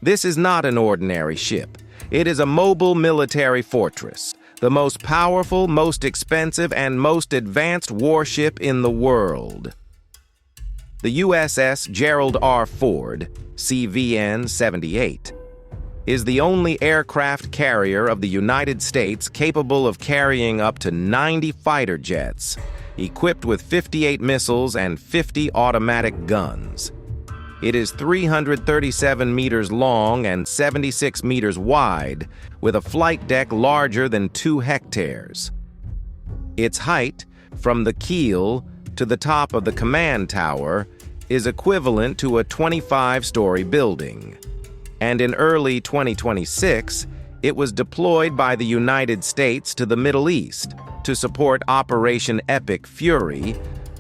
This is not an ordinary ship. It is a mobile military fortress, the most powerful, most expensive, and most advanced warship in the world. The USS Gerald R. Ford, CVN 78, is the only aircraft carrier of the United States capable of carrying up to 90 fighter jets, equipped with 58 missiles and 50 automatic guns. It is 337 meters long and 76 meters wide, with a flight deck larger than 2 hectares. Its height, from the keel to the top of the command tower, is equivalent to a 25-story building. And in early 2026, it was deployed by the United States to the Middle East to support Operation Epic Fury,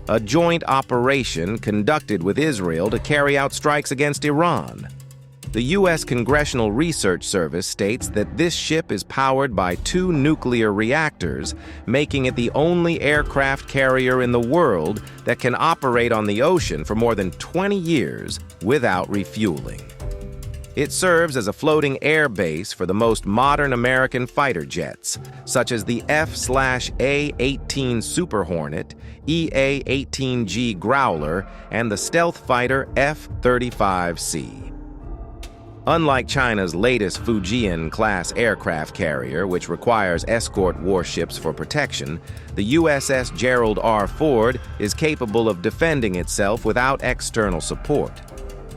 a joint operation conducted with Israel to carry out strikes against Iran. The U.S. Congressional Research Service states that this ship is powered by 2 nuclear reactors, making it the only aircraft carrier in the world that can operate on the ocean for more than 20 years without refueling. It serves as a floating air base for the most modern American fighter jets, such as the F/A-18 Super Hornet, EA-18G Growler, and the stealth fighter F-35C. Unlike China's latest Fujian-class aircraft carrier, which requires escort warships for protection, the USS Gerald R. Ford is capable of defending itself without external support.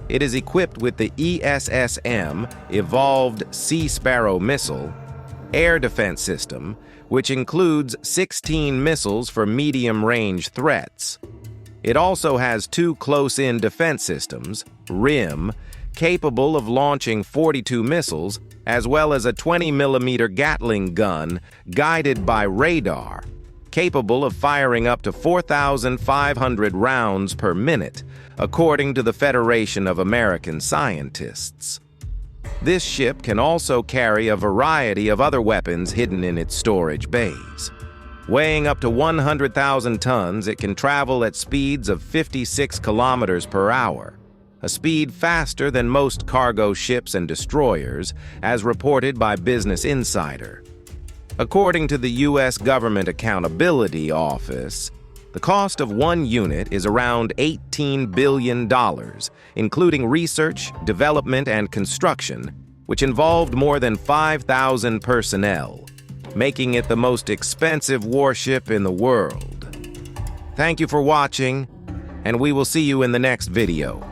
It is equipped with the ESSM Evolved Sea Sparrow missile, air defense system, which includes 16 missiles for medium-range threats. It also has 2 close-in defense systems, RIM, capable of launching 42 missiles, as well as a 20mm Gatling gun guided by radar, capable of firing up to 4,500 rounds per minute, according to the Federation of American Scientists. This ship can also carry a variety of other weapons hidden in its storage bays. Weighing up to 100,000 tons, it can travel at speeds of 56 kilometers per hour, a speed faster than most cargo ships and destroyers, as reported by Business Insider. According to the U.S. Government Accountability Office, the cost of one unit is around $18 billion, including research, development, and construction, which involved more than 5,000 personnel, making it the most expensive warship in the world. Thank you for watching, and we will see you in the next video.